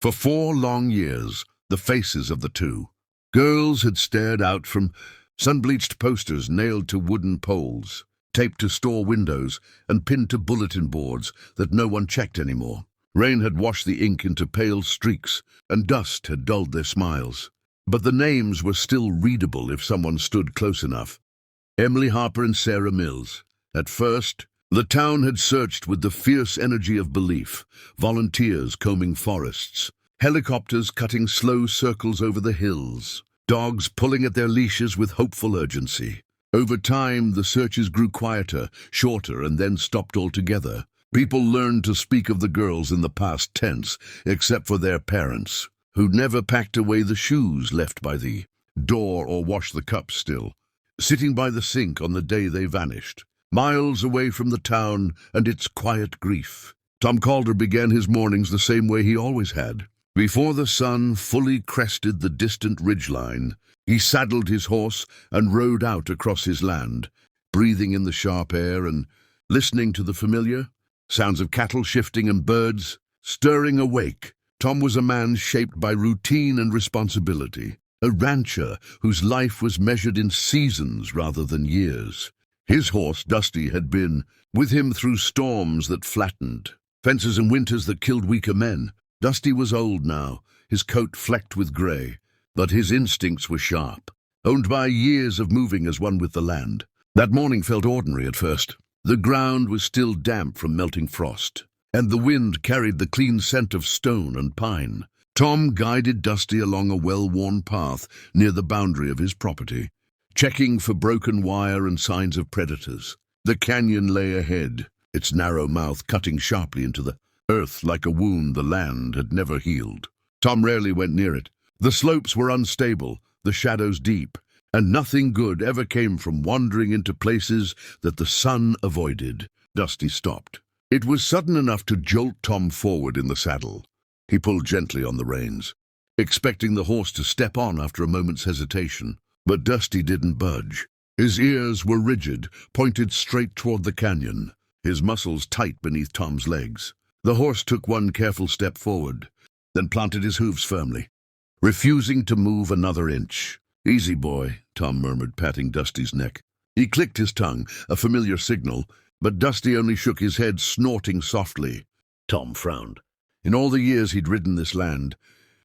For 4 long years, the faces of the two girls had stared out from sun-bleached posters nailed to wooden poles, taped to store windows, and pinned to bulletin boards that no one checked anymore. Rain had washed the ink into pale streaks, and dust had dulled their smiles. But the names were still readable if someone stood close enough. Emily Harper and Sarah Mills. At first, the town had searched with the fierce energy of belief, volunteers combing forests, helicopters cutting slow circles over the hills, dogs pulling at their leashes with hopeful urgency. Over time, the searches grew quieter, shorter, and then stopped altogether. People learned to speak of the girls in the past tense, except for their parents, who'd never packed away the shoes left by the door or washed the cups still, sitting by the sink on the day they vanished, miles away from the town and its quiet grief. Tom Calder began his mornings the same way he always had. Before the sun fully crested the distant ridgeline, he saddled his horse and rode out across his land, breathing in the sharp air and listening to the familiar sounds of cattle shifting and birds stirring awake. Tom was a man shaped by routine and responsibility, a rancher whose life was measured in seasons rather than years. His horse, Dusty, had been with him through storms that flattened, fences and winters that killed weaker men. Dusty was old now, his coat flecked with grey, but his instincts were sharp, owned by years of moving as one with the land. That morning felt ordinary at first. The ground was still damp from melting frost, and the wind carried the clean scent of stone and pine. Tom guided Dusty along a well-worn path near the boundary of his property, checking for broken wire and signs of predators. The canyon lay ahead, its narrow mouth cutting sharply into the earth like a wound the land had never healed. Tom rarely went near it. The slopes were unstable, the shadows deep, and nothing good ever came from wandering into places that the sun avoided. Dusty stopped. It was sudden enough to jolt Tom forward in the saddle. He pulled gently on the reins, expecting the horse to step on after a moment's hesitation. But Dusty didn't budge. His ears were rigid, pointed straight toward the canyon, his muscles tight beneath Tom's legs. The horse took one careful step forward, then planted his hooves firmly, refusing to move another inch. "Easy, boy," Tom murmured, patting Dusty's neck. He clicked his tongue, a familiar signal, but Dusty only shook his head, snorting softly. Tom frowned. In all the years he'd ridden this land,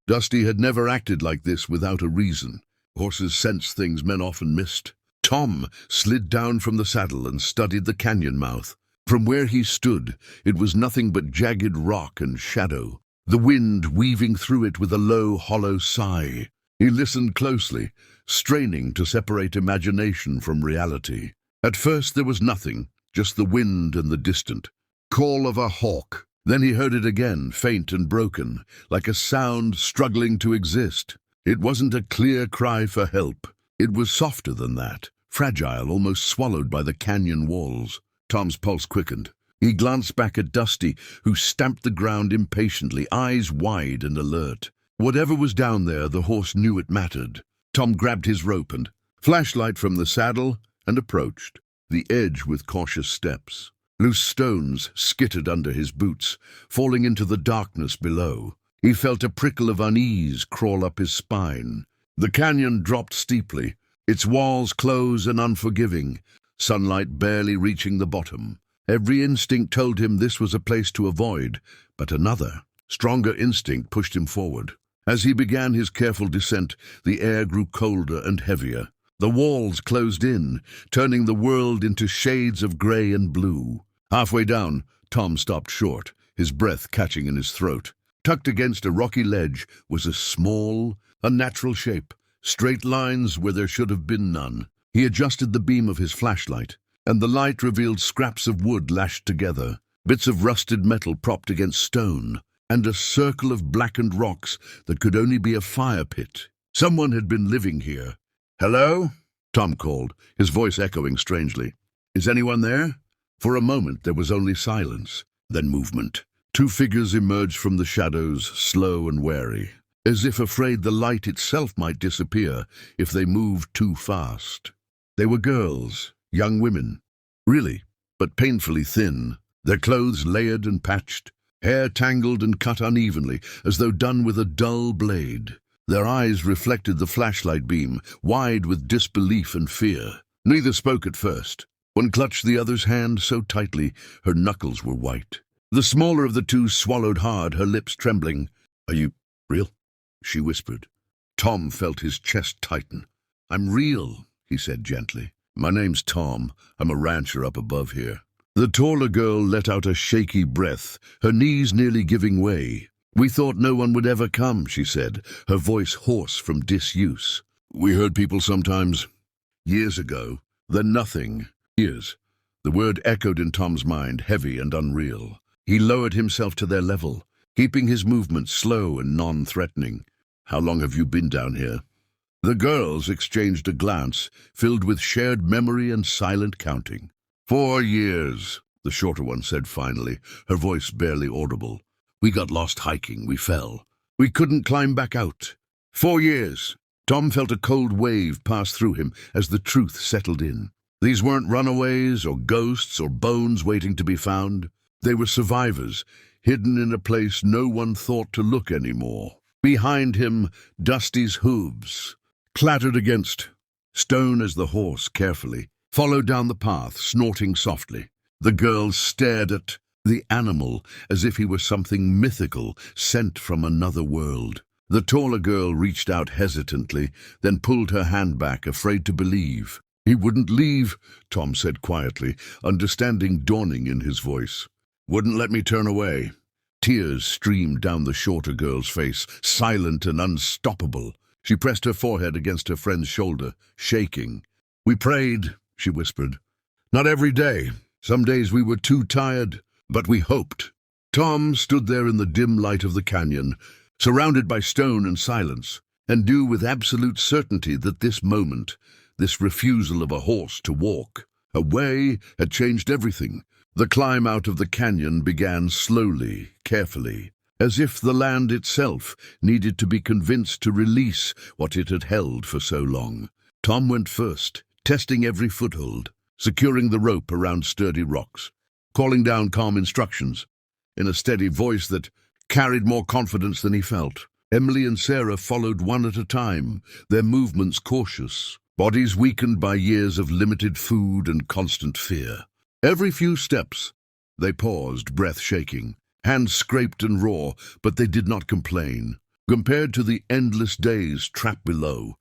Dusty had never acted like this without a reason. Horses sense things men often missed. Tom slid down from the saddle and studied the canyon mouth. From where he stood, it was nothing but jagged rock and shadow, the wind weaving through it with a low, hollow sigh. He listened closely, straining to separate imagination from reality. At first there was nothing, just the wind and the distant call of a hawk. Then he heard it again, faint and broken, like a sound struggling to exist. It wasn't a clear cry for help. It was softer than that, fragile, almost swallowed by the canyon walls. Tom's pulse quickened. He glanced back at Dusty, who stamped the ground impatiently, eyes wide and alert. Whatever was down there, the horse knew it mattered. Tom grabbed his rope and flashlight from the saddle and approached, the edge with cautious steps. Loose stones skittered under his boots, falling into the darkness below. He felt a prickle of unease crawl up his spine. The canyon dropped steeply, its walls close and unforgiving, sunlight barely reaching the bottom. Every instinct told him this was a place to avoid, but another, stronger instinct pushed him forward. As he began his careful descent, the air grew colder and heavier. The walls closed in, turning the world into shades of grey and blue. Halfway down, Tom stopped short, his breath catching in his throat. Tucked against a rocky ledge was a small, unnatural shape, straight lines where there should have been none. He adjusted the beam of his flashlight, and the light revealed scraps of wood lashed together, bits of rusted metal propped against stone, and a circle of blackened rocks that could only be a fire pit. Someone had been living here. "Hello?" Tom called, his voice echoing strangely. "Is anyone there?" For a moment there was only silence, then movement. Two figures emerged from the shadows, slow and wary, as if afraid the light itself might disappear if they moved too fast. They were girls, young women, really, but painfully thin, their clothes layered and patched, hair tangled and cut unevenly, as though done with a dull blade. Their eyes reflected the flashlight beam, wide with disbelief and fear. Neither spoke at first. One clutched the other's hand so tightly, her knuckles were white. The smaller of the two swallowed hard, her lips trembling. "Are you real?" she whispered. Tom felt his chest tighten. "I'm real," he said gently. "My name's Tom. I'm a rancher up above here." The taller girl let out a shaky breath, her knees nearly giving way. "We thought no one would ever come," she said, her voice hoarse from disuse. "We heard people sometimes. Years ago. Then nothing. Years." The word echoed in Tom's mind, heavy and unreal. He lowered himself to their level, keeping his movements slow and non-threatening. "How long have you been down here?" The girls exchanged a glance, filled with shared memory and silent counting. 4 years, the shorter one said finally, her voice barely audible. "We got lost hiking, we fell. We couldn't climb back out. 4 years. Tom felt a cold wave pass through him as the truth settled in. These weren't runaways or ghosts or bones waiting to be found. They were survivors, hidden in a place no one thought to look anymore. Behind him, Dusty's hooves clattered against stone as the horse carefully followed down the path, snorting softly. The girls stared at the animal as if he were something mythical, sent from another world. The taller girl reached out hesitantly, then pulled her hand back, afraid to believe. "He wouldn't leave," Tom said quietly, understanding dawning in his voice. "Wouldn't let me turn away." Tears streamed down the shorter girl's face, silent and unstoppable. She pressed her forehead against her friend's shoulder, shaking. "We prayed," she whispered. "Not every day. Some days we were too tired, but we hoped." Tom stood there in the dim light of the canyon, surrounded by stone and silence, and knew with absolute certainty that this moment, this refusal of a horse to walk away, had changed everything. The climb out of the canyon began slowly, carefully, as if the land itself needed to be convinced to release what it had held for so long. Tom went first, testing every foothold, securing the rope around sturdy rocks, calling down calm instructions in a steady voice that carried more confidence than he felt. Emily and Sarah followed one at a time, their movements cautious, bodies weakened by years of limited food and constant fear. Every few steps, they paused, breath shaking, hands scraped and raw, but they did not complain. Compared to the endless days trapped below,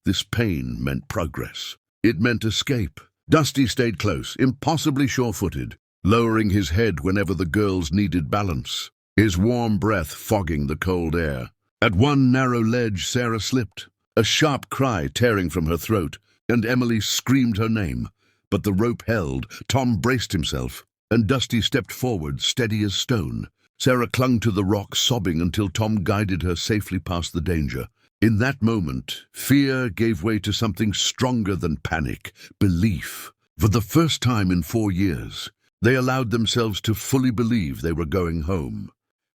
this pain meant progress. It meant escape. Dusty stayed close, impossibly sure-footed, lowering his head whenever the girls needed balance, his warm breath fogging the cold air. At one narrow ledge, Sarah slipped, a sharp cry tearing from her throat, and Emily screamed her name. But the rope held, Tom braced himself, and Dusty stepped forward, steady as stone. Sarah clung to the rock, sobbing until Tom guided her safely past the danger. In that moment, fear gave way to something stronger than panic, belief. For the first time in 4 years, they allowed themselves to fully believe they were going home.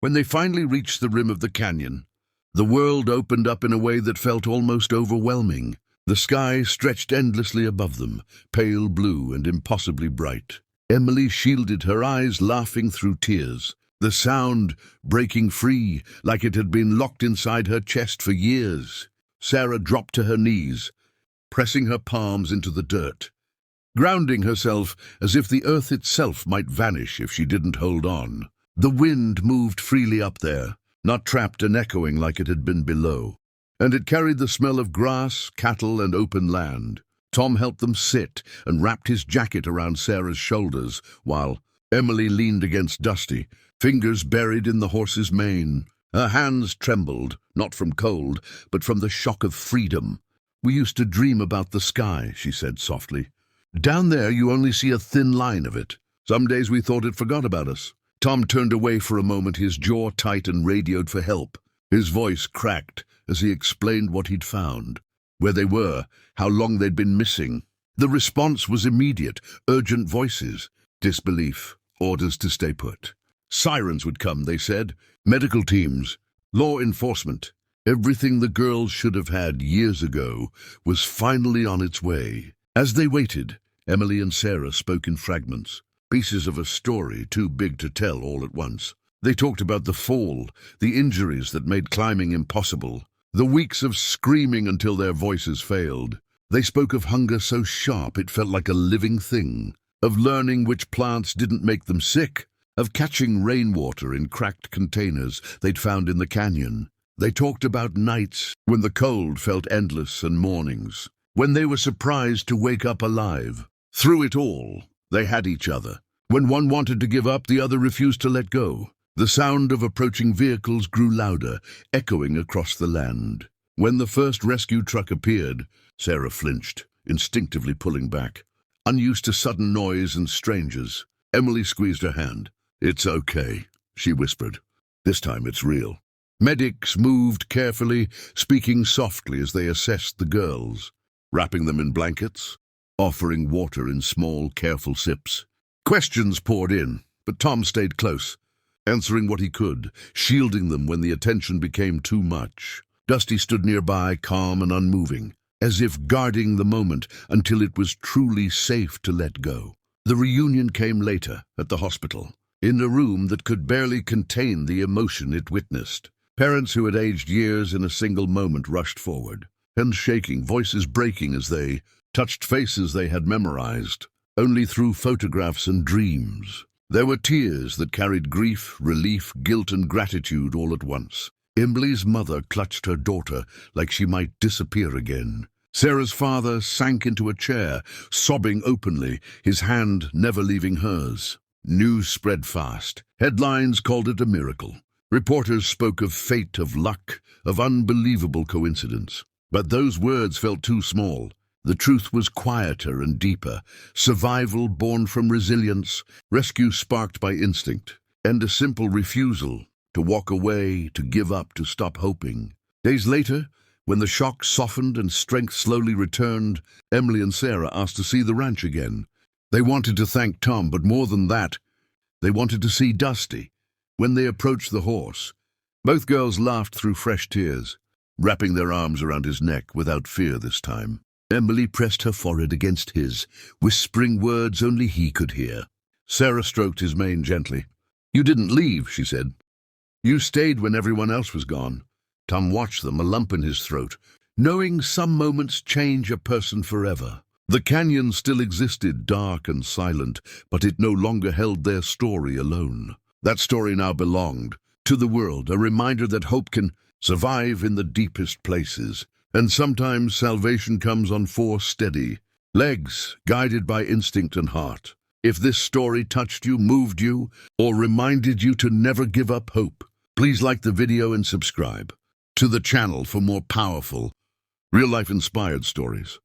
When they finally reached the rim of the canyon, the world opened up in a way that felt almost overwhelming. The sky stretched endlessly above them, pale blue and impossibly bright. Emily shielded her eyes, laughing through tears, the sound breaking free like it had been locked inside her chest for years. Sarah dropped to her knees, pressing her palms into the dirt, grounding herself as if the earth itself might vanish if she didn't hold on. The wind moved freely up there, not trapped and echoing like it had been below, and it carried the smell of grass, cattle, and open land. Tom helped them sit and wrapped his jacket around Sarah's shoulders, while Emily leaned against Dusty, fingers buried in the horse's mane. Her hands trembled, not from cold, but from the shock of freedom. "We used to dream about the sky," she said softly. "Down there you only see a thin line of it. Some days we thought it forgot about us." Tom turned away for a moment, his jaw tight, and radioed for help. His voice cracked as he explained what he'd found, where they were, how long they'd been missing. The response was immediate, urgent voices, disbelief, orders to stay put. Sirens would come, they said, medical teams, law enforcement. Everything the girls should have had years ago was finally on its way. As they waited, Emily and Sarah spoke in fragments, pieces of a story too big to tell all at once. They talked about the fall, the injuries that made climbing impossible, the weeks of screaming until their voices failed. They spoke of hunger so sharp it felt like a living thing, of learning which plants didn't make them sick, of catching rainwater in cracked containers they'd found in the canyon. They talked about nights when the cold felt endless and mornings, when they were surprised to wake up alive. Through it all, they had each other. When one wanted to give up, the other refused to let go. The sound of approaching vehicles grew louder, echoing across the land. When the first rescue truck appeared, Sarah flinched, instinctively pulling back. Unused to sudden noise and strangers, Emily squeezed her hand. "It's okay," she whispered. "This time it's real." Medics moved carefully, speaking softly as they assessed the girls, wrapping them in blankets, offering water in small, careful sips. Questions poured in, but Tom stayed close, answering what he could, shielding them when the attention became too much. Dusty stood nearby, calm and unmoving, as if guarding the moment until it was truly safe to let go. The reunion came later, at the hospital, in a room that could barely contain the emotion it witnessed. Parents who had aged years in a single moment rushed forward, hands shaking, voices breaking as they touched faces they had memorized, only through photographs and dreams. There were tears that carried grief, relief, guilt, and gratitude all at once. Emily's mother clutched her daughter like she might disappear again. Sarah's father sank into a chair, sobbing openly, his hand never leaving hers. News spread fast. Headlines called it a miracle. Reporters spoke of fate, of luck, of unbelievable coincidence. But those words felt too small. The truth was quieter and deeper. Survival born from resilience, rescue sparked by instinct, and a simple refusal to walk away, to give up, to stop hoping. Days later, when the shock softened and strength slowly returned, Emily and Sarah asked to see the ranch again. They wanted to thank Tom, but more than that, they wanted to see Dusty. When they approached the horse, both girls laughed through fresh tears, wrapping their arms around his neck without fear this time. Emily pressed her forehead against his, whispering words only he could hear. Sarah stroked his mane gently. "You didn't leave," she said. "You stayed when everyone else was gone." Tom watched them, a lump in his throat, knowing some moments change a person forever. The canyon still existed, dark and silent, but it no longer held their story alone. That story now belonged to the world, a reminder that hope can survive in the deepest places. And sometimes salvation comes on four steady legs, guided by instinct and heart. If this story touched you, moved you, or reminded you to never give up hope, please like the video and subscribe to the channel for more powerful, real-life inspired stories.